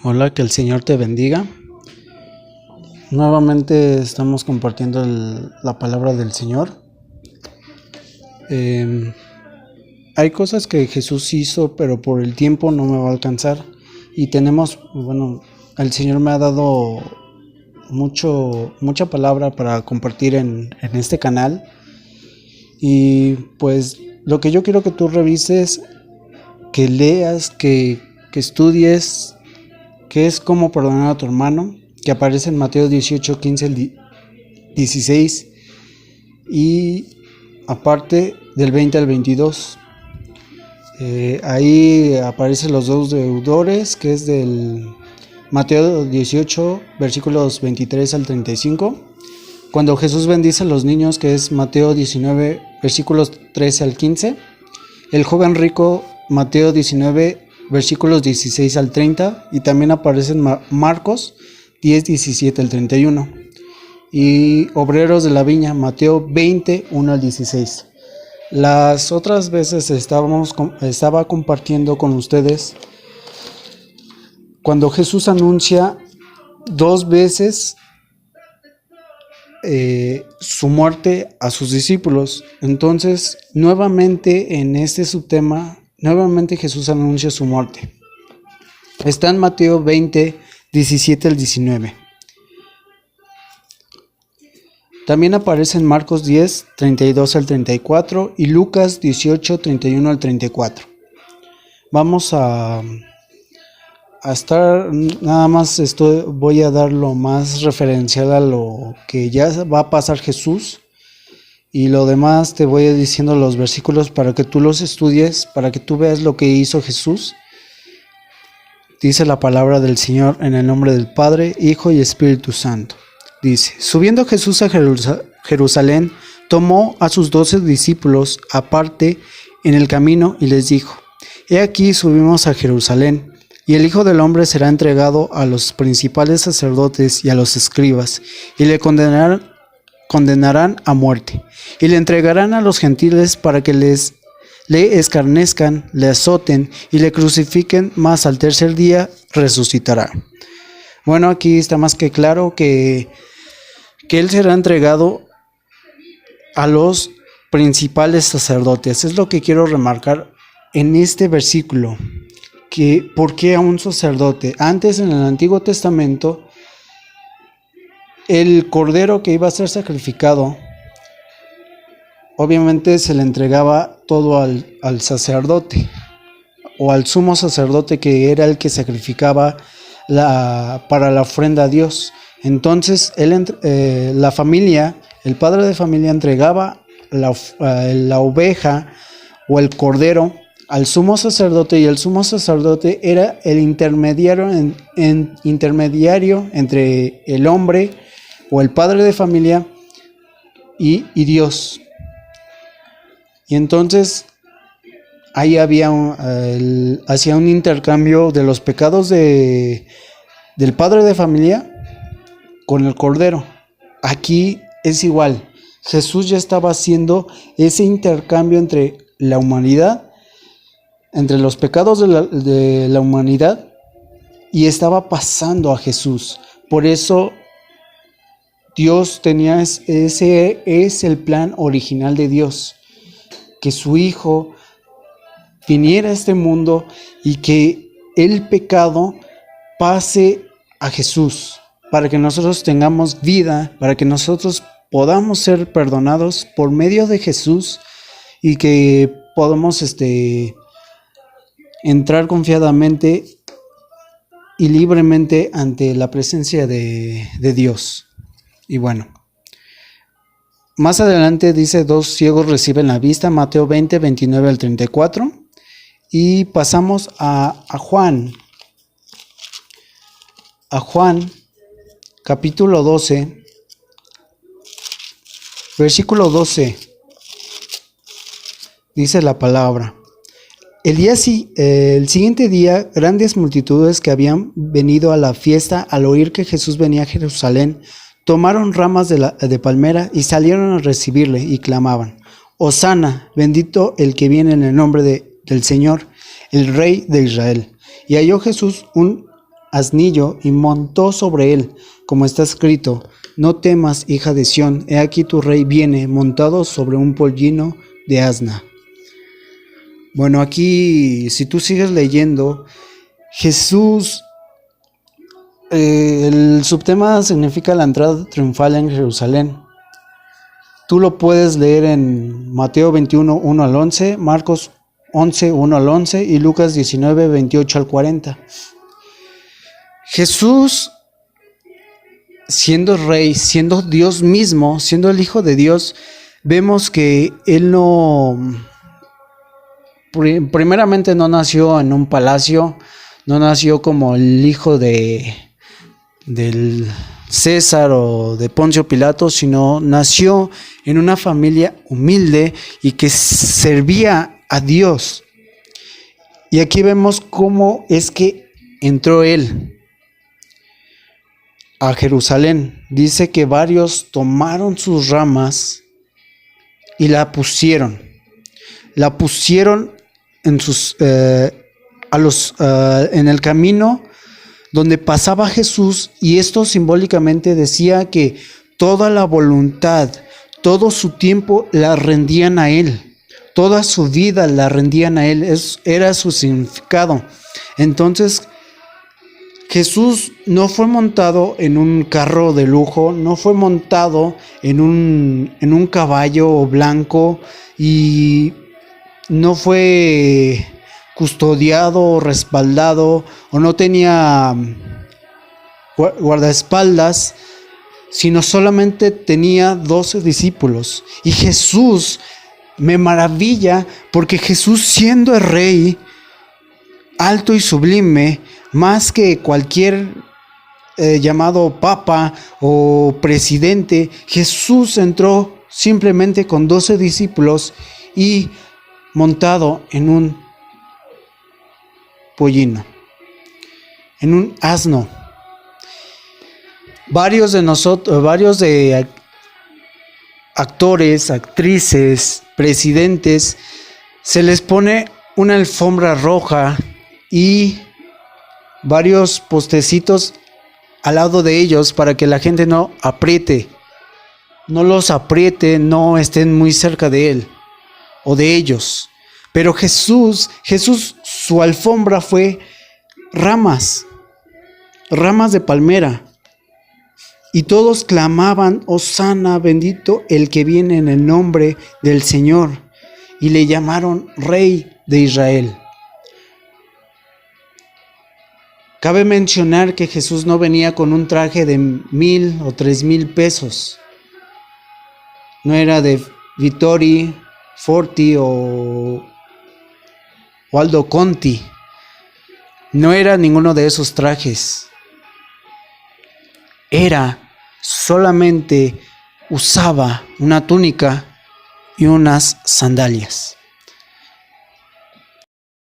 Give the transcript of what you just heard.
Hola, que el Señor te bendiga. Nuevamente estamos compartiendo la palabra del Señor. Hay cosas que Jesús hizo, pero por el tiempo no me va a alcanzar. Y el Señor me ha dado mucha palabra para compartir en este canal. Y pues lo que yo quiero que tú revises, que leas, que estudies, que es cómo perdonar a tu hermano, que aparece en Mateo 18, 15, 16 y aparte del 20 al 22. Ahí aparecen los dos deudores, que es del Mateo 18, versículos 23 al 35. Cuando Jesús bendice a los niños, que es Mateo 19, versículos 13 al 15. El joven rico, Mateo 19, versículos 16 al 30. Y también aparecen Marcos 10, 17 al 31. Y obreros de la viña, Mateo 20, 1 al 16. Las otras veces estaba compartiendo con ustedes cuando Jesús anuncia dos veces su muerte a sus discípulos. Entonces, nuevamente en este subtema, nuevamente Jesús anuncia su muerte. Está en Mateo 20, 17 al 19. También aparece en Marcos 10, 32 al 34 y Lucas 18, 31 al 34. Vamos a estar, nada más voy a dar lo más referencial a lo que ya va a pasar Jesús, y lo demás te voy diciendo los versículos para que tú los estudies, para que tú veas lo que hizo Jesús. Dice la palabra del Señor en el nombre del Padre, Hijo y Espíritu Santo. Dice: subiendo Jesús a Jerusalén, tomó a sus 12 discípulos aparte en el camino y les dijo: he aquí subimos a Jerusalén, y el Hijo del Hombre será entregado a los principales sacerdotes y a los escribas, y le condenarán a muerte, y le entregarán a los gentiles para que le escarnezcan, le azoten y le crucifiquen, mas al tercer día resucitará. Bueno, aquí está más que claro que él será entregado a los principales sacerdotes. Es lo que quiero remarcar en este versículo. Que ¿por qué a un sacerdote? Antes, en el Antiguo Testamento, el cordero que iba a ser sacrificado, obviamente se le entregaba todo al sacerdote o al sumo sacerdote, que era el que sacrificaba para la ofrenda a Dios. Entonces la familia, el padre de familia, entregaba la oveja o el cordero al sumo sacerdote, y el sumo sacerdote era el intermediario entre el hombre o el padre de familia y Dios. Y entonces ahí hacía un intercambio de los pecados del padre de familia con el cordero. Aquí es igual. Jesús ya estaba haciendo ese intercambio entre la humanidad, entre los pecados de la humanidad, y estaba pasando a Jesús. Por eso Dios tenía ese es el plan original de Dios, que su Hijo viniera a este mundo y que el pecado pase a Jesús, para que nosotros tengamos vida, para que nosotros podamos ser perdonados por medio de Jesús, y que podamos entrar confiadamente y libremente ante la presencia de Dios. Y bueno, más adelante dice: dos ciegos reciben la vista, Mateo 20, 29 al 34. Y pasamos a Juan. A Juan, capítulo 12, versículo 12. Dice la palabra: el siguiente día, grandes multitudes que habían venido a la fiesta, al oír que Jesús venía a Jerusalén, tomaron ramas de palmera y salieron a recibirle, y clamaban: Hosana, bendito el que viene en el nombre del Señor, el Rey de Israel. Y halló Jesús un asnillo y montó sobre él, como está escrito: No temas, hija de Sión, he aquí tu rey viene montado sobre un pollino de asna. Bueno, aquí, si tú sigues leyendo, Jesús, el subtema significa la entrada triunfal en Jerusalén. Tú lo puedes leer en Mateo 21, 1 al 11, Marcos 11, 1 al 11 y Lucas 19, 28 al 40. Jesús, siendo rey, siendo Dios mismo, siendo el Hijo de Dios, vemos que Él primeramente no nació en un palacio, no nació como el hijo del César o de Poncio Pilato, sino nació en una familia humilde y que servía a Dios. Y aquí vemos cómo es que entró él a Jerusalén. Dice que varios tomaron sus ramas y la pusieron en en el camino donde pasaba Jesús, y esto simbólicamente decía que toda la voluntad, todo su tiempo la rendían a Él, toda su vida la rendían a Él. Era su significado. Entonces, Jesús no fue montado en un carro de lujo, no fue montado en un caballo blanco y no fue custodiado o respaldado o no tenía guardaespaldas, sino solamente tenía 12 discípulos. Y Jesús, me maravilla porque Jesús, siendo el rey alto y sublime, más que cualquier llamado papa o presidente, Jesús entró simplemente con 12 discípulos y montado en un pollino, en un asno. Varios de actores, actrices, presidentes, se les pone una alfombra roja y varios postecitos al lado de ellos para que la gente no los apriete, no estén muy cerca de él o de ellos. Pero Jesús, su alfombra fue ramas de palmera. Y todos clamaban: Hosana, bendito el que viene en el nombre del Señor. Y le llamaron Rey de Israel. Cabe mencionar que Jesús no venía con un traje de 1,000 o 3,000 pesos. No era de Vittori, Forti o Aldo Conti. No era ninguno de esos trajes. Solamente usaba una túnica y unas sandalias.